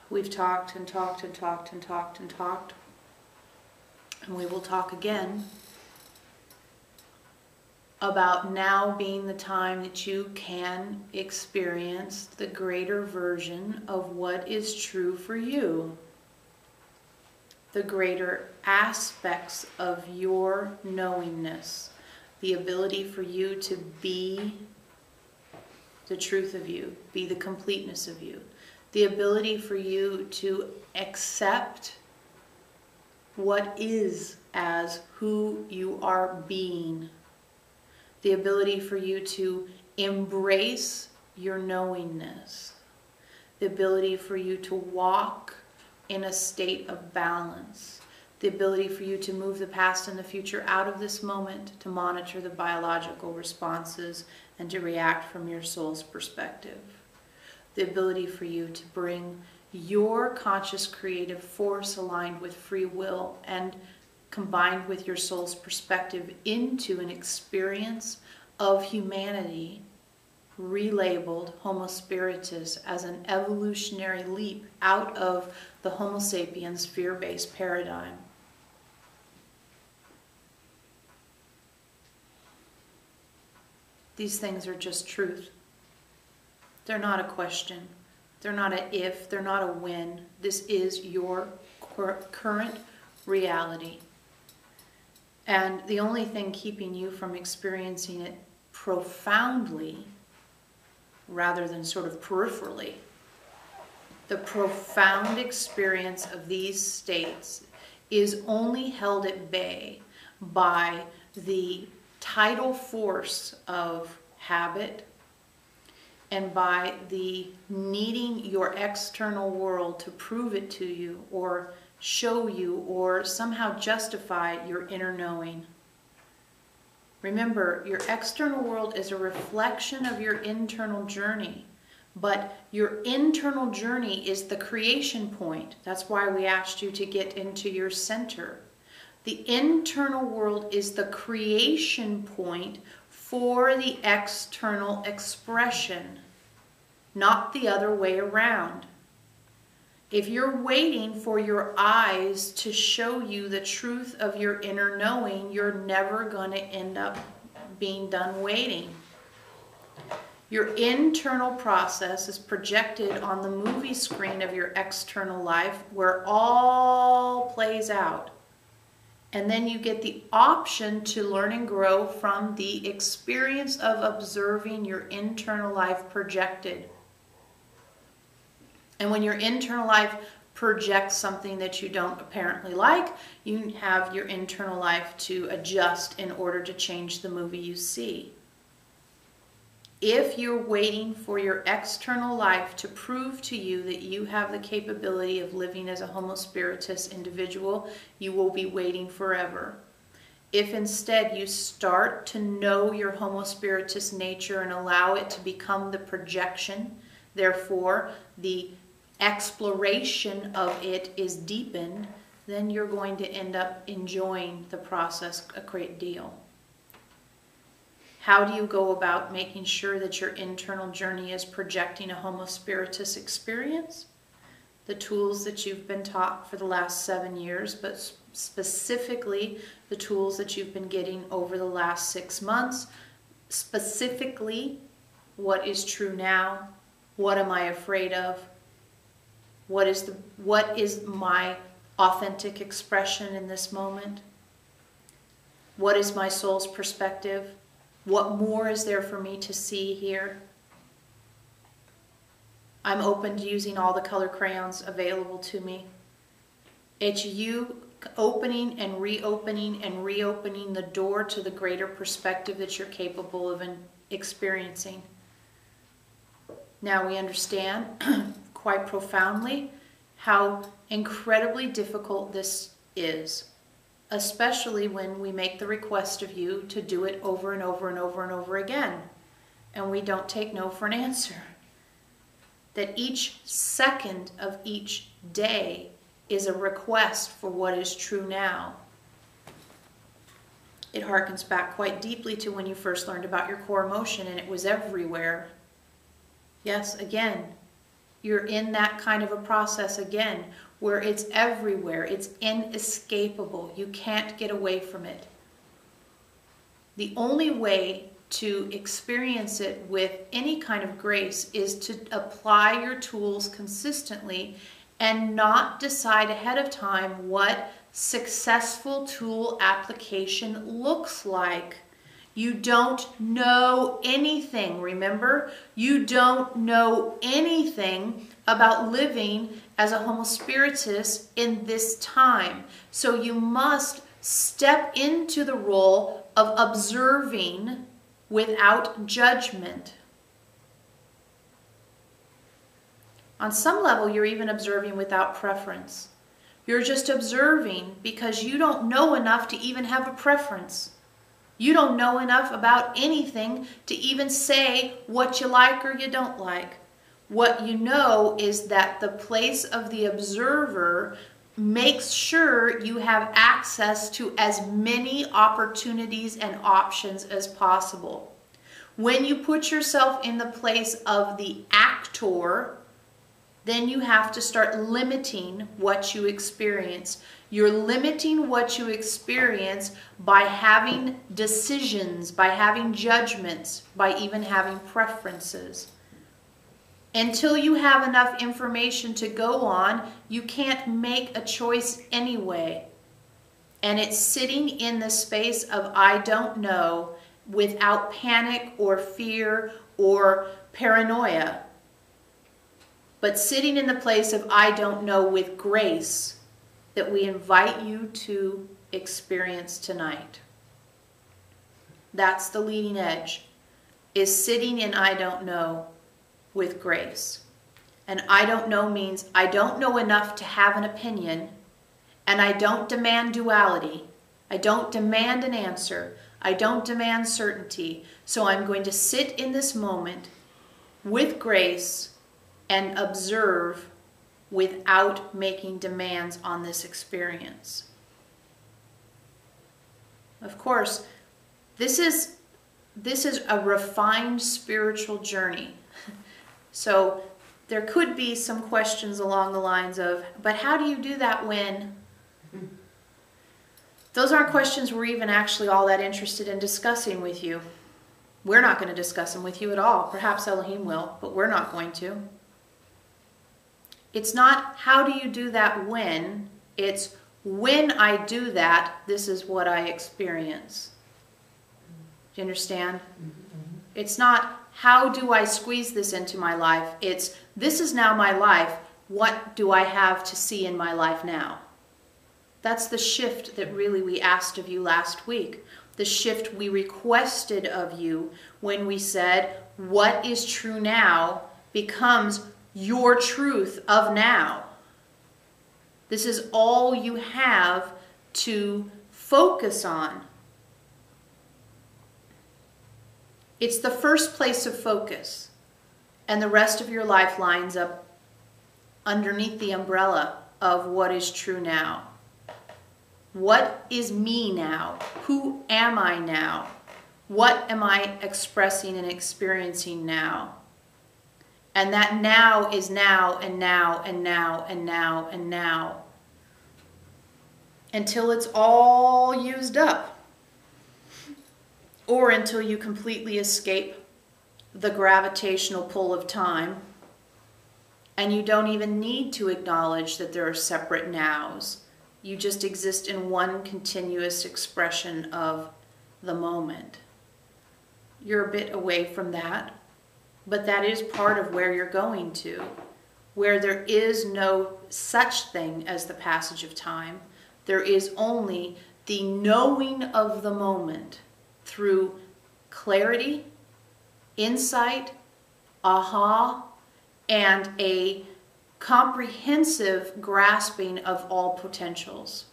We've talked and talked and talked and talked and talked, and we will talk again about now being the time that you can experience the greater version of what is true for you. The greater aspects of your knowingness. The ability for you to be the truth of you, be the completeness of you. The ability for you to accept what is as who you are being. The ability for you to embrace your knowingness. The ability for you to walk in a state of balance. The ability for you to move the past and the future out of this moment, to monitor the biological responses and to react from your soul's perspective. The ability for you to bring your conscious creative force aligned with free will and combined with your soul's perspective into an experience of humanity relabeled Homo Spiritus as an evolutionary leap out of the Homo sapiens fear-based paradigm. These things are just truth. They're not a question. They're not an if. They're not a when. This is your current reality. And the only thing keeping you from experiencing it profoundly, rather than sort of peripherally, the profound experience of these states is only held at bay by the tidal force of habit and by the needing your external world to prove it to you or show you or somehow justify your inner knowing. Remember, your external world is a reflection of your internal journey, but your internal journey is the creation point. That's why we asked you to get into your center. The internal world is the creation point for the external expression, not the other way around. If you're waiting for your eyes to show you the truth of your inner knowing, you're never going to end up being done waiting. Your internal process is projected on the movie screen of your external life where all plays out. And then you get the option to learn and grow from the experience of observing your internal life projected. And when your internal life projects something that you don't apparently like, you have your internal life to adjust in order to change the movie you see. If you're waiting for your external life to prove to you that you have the capability of living as a Homo Spiritus individual, you will be waiting forever. If instead you start to know your Homo Spiritus nature and allow it to become the projection, therefore the exploration of it is deepened, then you're going to end up enjoying the process a great deal. How do you go about making sure that your internal journey is projecting a Homo Spiritus experience? The tools that you've been taught for the last 7 years, but specifically the tools that you've been getting over the last 6 months. Specifically, what is true now? What am I afraid of? What is my authentic expression in this moment? What is my soul's perspective? What more is there for me to see here? I'm open to using all the color crayons available to me. It's you opening and reopening the door to the greater perspective that you're capable of experiencing. Now we understand quite profoundly how incredibly difficult this is, especially when we make the request of you to do it over and over and over and over again, and we don't take no for an answer. That each second of each day is a request for what is true now. It harkens back quite deeply to when you first learned about your core emotion and it was everywhere. Yes, again, You're in that kind of a process again, where it's everywhere. It's inescapable. You can't get away from it. The only way to experience it with any kind of grace is to apply your tools consistently and not decide ahead of time what successful tool application looks like. You don't know anything, remember? You don't know anything about living as a Homo Spiritus in this time. So you must step into the role of observing without judgment. On some level, you're even observing without preference. You're just observing because you don't know enough to even have a preference. You don't know enough about anything to even say what you like or you don't like. What you know is that the place of the observer makes sure you have access to as many opportunities and options as possible. When you put yourself in the place of the actor, then you have to start limiting what you experience. You're limiting what you experience by having decisions, by having judgments, by even having preferences. Until you have enough information to go on, you can't make a choice anyway. And it's sitting in the space of I don't know without panic or fear or paranoia. But sitting in the place of I don't know with grace that we invite you to experience tonight. That's the leading edge, is sitting in I don't know with grace. And I don't know means I don't know enough to have an opinion, and I don't demand duality. I don't demand an answer. I don't demand certainty. So I'm going to sit in this moment with grace and observe without making demands on this experience. Of course, this is a refined spiritual journey. So there could be some questions along the lines of, but how do you do that when? Those aren't questions we're even actually all that interested in discussing with you. We're not going to discuss them with you at all. Perhaps Elohim will, but we're not going to. It's not how do you do that when, it's when I do that, this is what I experience. Do you understand? It's not how do I squeeze this into my life, it's this is now my life, what do I have to see in my life now? That's the shift that really we asked of you last week. The shift we requested of you when we said what is true now becomes your truth of now. This is all you have to focus on. It's the first place of focus, and the rest of your life lines up underneath the umbrella of what is true now. What is me now? Who am I now? What am I expressing and experiencing now? And that now is now and now and now and now and now. Until it's all used up. Or until you completely escape the gravitational pull of time. And you don't even need to acknowledge that there are separate nows. You just exist in one continuous expression of the moment. You're a bit away from that. But that is part of where you're going to, where there is no such thing as the passage of time. There is only the knowing of the moment through clarity, insight, aha, and a comprehensive grasping of all potentials.